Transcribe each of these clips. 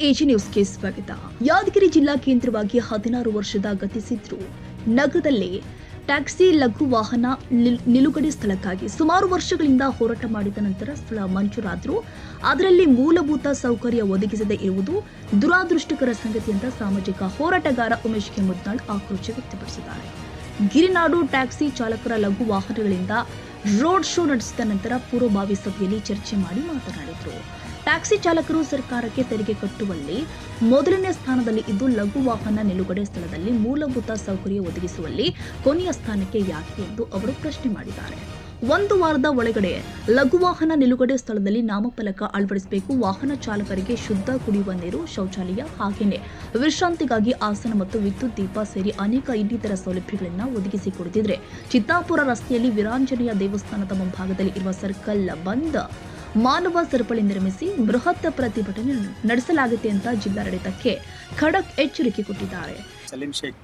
AG ನ್ಯೂಸ್ಗೆ ಸ್ವಾಗತ. ಯಾದಗಿರಿ ಜಿಲ್ಲಾ ಕೇಂದ್ರವಾಗಿ 16 ವರ್ಷದ ಗತಿಸಿದ್ರು ನಗರದಲ್ಲಿ ಟ್ಯಾಕ್ಸಿ ಲಘು ವಾಹನ ನಿಲುಗಡೆ ಸ್ಥಳಕ್ಕಾಗಿ ಸುಮಾರು ವರ್ಷಗಳಿಂದ ಹೋರಾಟ ಮಾಡಿದ ನಂತರ ಸ್ಥಳ ಮಂಜೂರಾದರೂ ಅದರಲ್ಲಿ ಮೂಲಭೂತ ಸೌಕರ್ಯ ಒದಗಿಸದೇ ಇರುವುದು ದುರಾದೃಷ್ಟಕರ ಸಂಗತಿ ಅಂತ ಸಾಮಾಜಿಕ ಹೋರಾಟಗಾರ ಉಮೇಶ್ ಕೆ ಮುದ್ನಾಳ್ ಆಕ್ರೋಶ ವ್ಯಕ್ತಪಡಿಸಿದ್ದಾರೆ. ಗಿರಿನಾಡು ಟ್ಯಾಕ್ಸಿ ಚಾಲಕರ ಲಘು ವಾಹನಗಳಿಂದ ರೋಡ್ ಶೋ ನಡೆಸಿದ ನಂತರ ಪೂರ್ವಭಾವಿ ಸಭೆಯಲ್ಲಿ ಚರ್ಚೆ ಮಾಡಿ ಮಾತನಾಡಿದರು. ಟ್ಯಾಕ್ಸಿ ಚಾಲಕರು ಸರ್ಕಾರಕ್ಕೆ ತೆರಿಗೆ ಕಟ್ಟುವಲ್ಲಿ ಮೊದಲನೇ ಸ್ಥಾನದಲ್ಲಿ ಇದ್ದು ಲಘು ವಾಹನ ನಿಲುಗಡೆ ಸ್ಥಳದಲ್ಲಿ ಮೂಲಭೂತ ಸೌಕರ್ಯ ಒದಗಿಸುವಲ್ಲಿ ಕೊನೆಯ ಸ್ಥಾನಕ್ಕೆ ಯಾಕೆ ಎಂದು ಅವರು ಪ್ರಶ್ನೆ ಮಾಡಿದ್ದಾರೆ. 1 ವಾರದ ಒಳಗಡೆ ಲಘು ವಾಹನ ನಿಲುಗಡೆ ಸ್ಥಳದಲ್ಲಿ ನಾಮಫಲಕ ಅಳವಡಿಸಬೇಕು. ವಾಹನ ಚಾಲಕರಿಗೆ ಶುದ್ಧ ಕುಡಿಯುವ ನೀರು, ಶೌಚಾಲಯ, ಹಾಗೆಯೇ ವಿಶ್ರಾಂತಿಗಾಗಿ ಆಸನ ಮತ್ತು ವಿದ್ಯುತ್ ದೀಪ ಸೇರಿ ಅನೇಕ ಇನ್ನಿತರ ಸೌಲಭ್ಯಗಳನ್ನು ಒದಗಿಸಿಕೊಡುತ್ತಿದ್ರೆ ಚಿತ್ತಾಪುರ ರಸ್ತೆಯಲ್ಲಿ ವೀರಾಂಜನೇಯ ದೇವಸ್ಥಾನದ ಮುಂಭಾಗದಲ್ಲಿ ಇರುವ ಸರ್ಕಲ್ ಬಂದ್ ಮಾನವ ಸರಪಳಿ ನಿರ್ಮಿಸಿ ಬೃಹತ್ ಪ್ರತಿಭಟನೆ ನಡೆಸಲಾಗುತ್ತೆ ಅಂತ ಜಿಲ್ಲಾಡಳಿತಕ್ಕೆ ಖಡಕ್ ಎಚ್ಚರಿಕೆ ಕೊಟ್ಟಿದ್ದಾರೆ. ಸಲೀಂ ಶೇಖ್,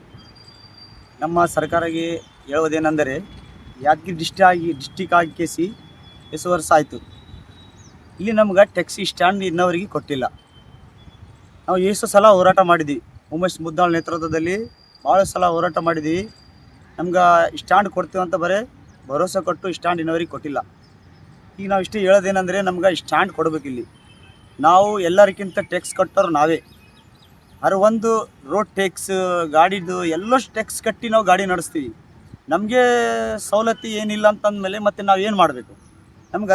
ನಮ್ಮ ಸರ್ಕಾರಕ್ಕೆ ಹೇಳುವುದೇನೆಂದರೆ ಯಾದಗಿರಿ ಡಿಸ್ಟಿಕ್ ಆಗಿ ಕೇಸಿ ಎಷ್ಟು ವರ್ಷ ಆಯಿತು, ಇಲ್ಲಿ ನಮ್ಗೆ ಟ್ಯಾಕ್ಸಿ ಸ್ಟ್ಯಾಂಡ್ ಇನ್ನವರಿಗೆ ಕೊಟ್ಟಿಲ್ಲ. ನಾವು ಎಷ್ಟು ಸಲ ಹೋರಾಟ ಮಾಡಿದ್ವಿ, ಉಮೇಶ್ ಮುದ್ನಾಳ್ ನೇತೃತ್ವದಲ್ಲಿ ಭಾಳ ಸಲ ಹೋರಾಟ ಮಾಡಿದ್ವಿ. ನಮ್ಗೆ ಸ್ಟ್ಯಾಂಡ್ ಕೊಡ್ತೀವಿ ಅಂತ ಭರೋಸೆ ಕೊಟ್ಟು ಸ್ಟ್ಯಾಂಡ್ ಇನ್ನವರಿಗೆ ಕೊಟ್ಟಿಲ್ಲ. ಈಗ ನಾವು ಇಷ್ಟು ಹೇಳೋದೇನೆಂದರೆ ನಮ್ಗೆ ಸ್ಟ್ಯಾಂಡ್ ಕೊಡಬೇಕಿಲ್ಲಿ. ನಾವು ಎಲ್ಲರಿಗಿಂತ ಟ್ಯಾಕ್ಸ್ ಕಟ್ಟೋರು ನಾವೇ. ಒಂದು ರೋಡ್ ಟ್ಯಾಕ್ಸ್, ಗಾಡಿದು ಎಲ್ಲಷ್ಟು ಟ್ಯಾಕ್ಸ್ ಕಟ್ಟಿ ನಾವು ಗಾಡಿ ನಡೆಸ್ತೀವಿ. ನಮಗೆ ಸವಲತ್ತು ಏನಿಲ್ಲ ಅಂತಂದಮೇಲೆ ಮತ್ತೆ ನಾವು ಏನು ಮಾಡಬೇಕು?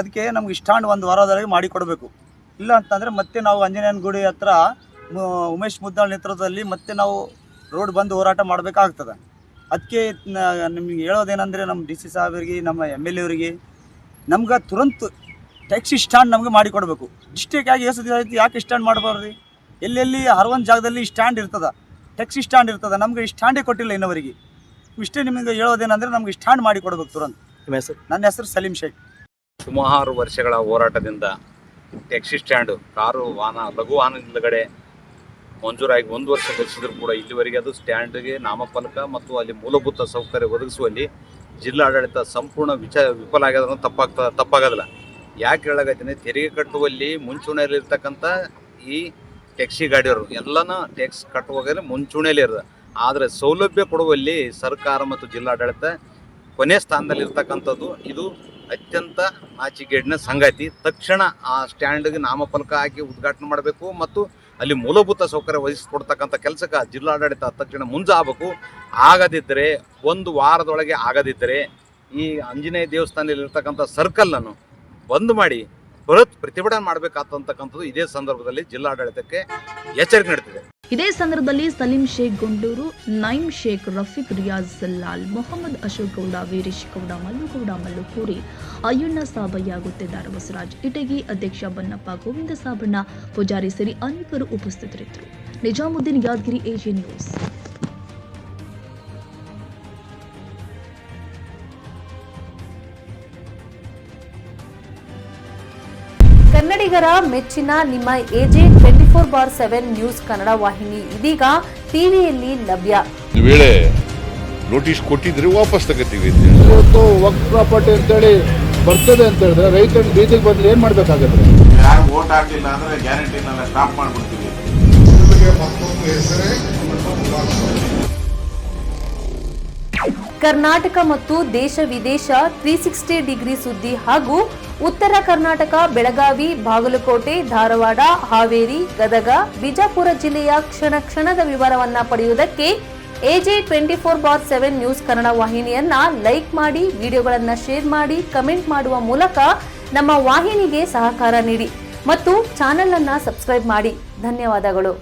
ಅದಕ್ಕೆ ನಮ್ಗೆ ಸ್ಟ್ಯಾಂಡ್ 1 ವಾರದೊಳಗೆ ಮಾಡಿ ಕೊಡಬೇಕು. ಇಲ್ಲ ಅಂತಂದರೆ ಮತ್ತೆ ನಾವು ಆಂಜನೇಯನ ಗುಡಿ ಹತ್ರ ಉಮೇಶ್ ಮುದ್ನಾಳ್ ನೇತೃತ್ವದಲ್ಲಿ ಮತ್ತೆ ನಾವು ರೋಡ್ ಬಂದು ಹೋರಾಟ ಮಾಡಬೇಕಾಗ್ತದೆ. ಅದಕ್ಕೆ ನಿಮಗೆ ಹೇಳೋದೇನೆಂದರೆ ನಮ್ಮ DC ಸಾಹೇಬರಿಗೆ, ನಮ್ಮ MLA ಅವರಿಗೆ ನಮ್ಗೆ ತುರಂತ ಟ್ಯಾಕ್ಸಿ ಸ್ಟ್ಯಾಂಡ್ ನಮಗೆ ಮಾಡಿಕೊಡ್ಬೇಕು. ಡಿಸ್ಟಿಕ್ ಆಗಿ ಎಷ್ಟು ಯಾಕೆ ಸ್ಟ್ಯಾಂಡ್ ಮಾಡಬಾರ್ದು? ಎಲ್ಲೆಲ್ಲಿ 61 ಜಾಗದಲ್ಲಿ ಸ್ಟ್ಯಾಂಡ್ ಇರ್ತದೆ, ಟ್ಯಾಕ್ಸಿ ಸ್ಟ್ಯಾಂಡ್ ಇರ್ತದೆ. ನಮ್ಗೆ ಸ್ಟ್ಯಾಂಡೇ ಕೊಟ್ಟಿಲ್ಲ ಇನ್ನವರಿಗೆ. ಇಷ್ಟೇ ನಿಮಗೆ ಹೇಳೋದೇನೆಂದರೆ ನಮ್ಗೆ ಸ್ಟ್ಯಾಂಡ್ ಮಾಡಿಕೊಡ್ಬೇಕು ತುರಂತ. ನನ್ನ ಹೆಸರು ಸಲೀಂ ಶೇಖ್. ಸುಮಾರು ವರ್ಷಗಳ ಹೋರಾಟದಿಂದ ಟ್ಯಾಕ್ಸಿ ಸ್ಟ್ಯಾಂಡು, ಕಾರು ವಾಹನ, ಲಘು ವಾಹನ ನಿಲುಗಡೆ ಮಂಜೂರಾಗಿ 1 ವರ್ಷ ಗತಿಸಿದ್ರು ಕೂಡ ಇಲ್ಲಿವರೆಗೆ ಅದು ಸ್ಟ್ಯಾಂಡ್ಗೆ ನಾಮಫಲಕ ಮತ್ತು ಅಲ್ಲಿ ಮೂಲಭೂತ ಸೌಕರ್ಯ ಒದಗಿಸುವಲ್ಲಿ ಜಿಲ್ಲಾಡಳಿತ ಸಂಪೂರ್ಣ ವಿಫಲ ಆಗ್ಯದ ತಪ್ಪಾಗೋದಿಲ್ಲ. ಯಾಕೆ ಹೇಳಾಗತ್ತೀನಿ, ತೆರಿಗೆ ಕಟ್ಟುವಲ್ಲಿ ಮುಂಚೂಣಿಯಲ್ಲಿರ್ತಕ್ಕಂಥ ಈ ಟ್ಯಾಕ್ಸಿ ಗಾಡಿಯವರು ಎಲ್ಲನೂ ಟ್ಯಾಕ್ಸ್ ಕಟ್ಟುವಾಗಲೇ ಮುಂಚೂಣಿಯಲ್ಲಿ ಇರೋದು. ಆದರೆ ಸೌಲಭ್ಯ ಕೊಡುವಲ್ಲಿ ಸರ್ಕಾರ ಮತ್ತು ಜಿಲ್ಲಾಡಳಿತ ಕೊನೆ ಸ್ಥಾನದಲ್ಲಿ ಇರ್ತಕ್ಕಂಥದ್ದು ಇದು ಅತ್ಯಂತ ನಾಚಿಕೆಗೇಡಿನ ಸಂಗತಿ. ತಕ್ಷಣ ಆ ಸ್ಟ್ಯಾಂಡ್ಗೆ ನಾಮಫಲಕ ಹಾಕಿ ಉದ್ಘಾಟನೆ ಮಾಡಬೇಕು ಮತ್ತು ಅಲ್ಲಿ ಮೂಲಭೂತ ಸೌಕರ್ಯ ಒದಗಿಸಿಕೊಡ್ತಕ್ಕಂಥ ಕೆಲಸಕ್ಕೆ ಜಿಲ್ಲಾಡಳಿತ ತಕ್ಷಣ ಮುಂಜಾಗಬೇಕು. ಆಗದಿದ್ದರೆ 1 ವಾರದೊಳಗೆ ಆಗದಿದ್ದರೆ ಈ ಆಂಜನೇಯ ದೇವಸ್ಥಾನದಲ್ಲಿರ್ತಕ್ಕಂಥ ಸರ್ಕಲನ್ನು ಬಂದ್ ಮಾಡಿ ಬೃಹತ್ ಪ್ರತಿಭಟನೆ ಮಾಡಬೇಕಾಗ್ತಕ್ಕಂಥದ್ದು ಇದೇ ಸಂದರ್ಭದಲ್ಲಿ ಜಿಲ್ಲಾಡಳಿತಕ್ಕೆ ಎಚ್ಚರಿಕೆ ನೀಡುತ್ತಿದೆ. ಇದೇ ಸಂದರ್ಭದಲ್ಲಿ ಸಲೀಂ ಶೇಖ್ ಗುಂಡೂರು, ನೈಮ್ ಶೇಖ್, ರಫೀಕ್, ರಿಯಾಜ್ ಲಾಲ್, ಮೊಹಮ್ಮದ್ ಅಶೋಕ್ ಗೌಡ, ವೀರೇಶ್ ಗೌಡ, ಮಲ್ಲುಗೌಡ, ಮಲ್ಲುಕೂರಿ, ಅಯ್ಯಣ್ಣ ಸಾಬಯ್ಯ, ಗುತ್ತೇದಾರ ಬಸವರಾಜ್ ಇಟಗಿ, ಅಧ್ಯಕ್ಷ ಬನ್ನಪ್ಪ, ಗೋವಿಂದ ಸಾಬಣ್ಣ, ಪೂಜಾರಿ ಸೇರಿ ಅನೇಕರು ಉಪಸ್ಥಿತರಿದ್ದರು. Nizamuddin, Yadagiri, AG news. ಕನ್ನಡಿಗರ ಮೆಚ್ಚಿನ ನಿಮ್ಮ ಎಜೆ 24/7 ನ್ಯೂಸ್ ಕನ್ನಡ ವಾಹಿನಿ ಇದೀಗ ಟಿವಿಯಲ್ಲಿ ಲಭ್ಯ. ಒಂದು ವೇಳೆ ನೋಟಿಸ್ ಕೊಟ್ಟಿದ್ರೆ ವಾಪಸ್ ತಗೋತೀವಿ. ಇವತ್ತು ವಕ್ಫ್ ಪ್ರಾಪರ್ಟಿ ಅಂತೇಳಿ ಬರ್ತದೆ ಅಂತ ಹೇಳಿದ್ರೆ ರೈತರು ಬೀದಿಗೆ ಬಂದ್ರೆ ಏನ್ ಮಾಡ್ಬೇಕಾಗತ್ತೆ? ಯಾರು ವೋಟ್ ಹಾಕಲಿಲ್ಲ ಅಂದ್ರೆ ಗ್ಯಾರಂಟಿನೆಲ್ಲ ಸ್ಟಾಪ್ ಮಾಡ್ಬಿಡ್ತೀವಿ. ಕರ್ನಾಟಕ ಮತ್ತು ದೇಶ ವಿದೇಶ 360 ಡಿಗ್ರಿ ಸುದ್ದಿ ಹಾಗೂ ಉತ್ತರ ಕರ್ನಾಟಕ, ಬೆಳಗಾವಿ, ಬಾಗಲಕೋಟೆ, ಧಾರವಾಡ, ಹಾವೇರಿ, ಗದಗ, ಬಿಜಾಪುರ ಜಿಲ್ಲೆಯ ಕ್ಷಣ ಕ್ಷಣದ ವಿವರವನ್ನ ಪಡೆಯುವುದಕ್ಕೆ ಎಜೆ 24/7 ನ್ಯೂಸ್ ಕನ್ನಡ ವಾಹಿನಿಯನ್ನ ಲೈಕ್ ಮಾಡಿ, ವಿಡಿಯೋಗಳನ್ನ ಶೇರ್ ಮಾಡಿ, ಕಮೆಂಟ್ ಮಾಡುವ ಮೂಲಕ ನಮ್ಮ ವಾಹಿನಿಗೆ ಸಹಕಾರ ನೀಡಿ ಮತ್ತು ಚಾನೆಲ್ ಅನ್ನ ಸಬ್ಸ್ಕ್ರೈಬ್ ಮಾಡಿ. ಧನ್ಯವಾದಗಳು.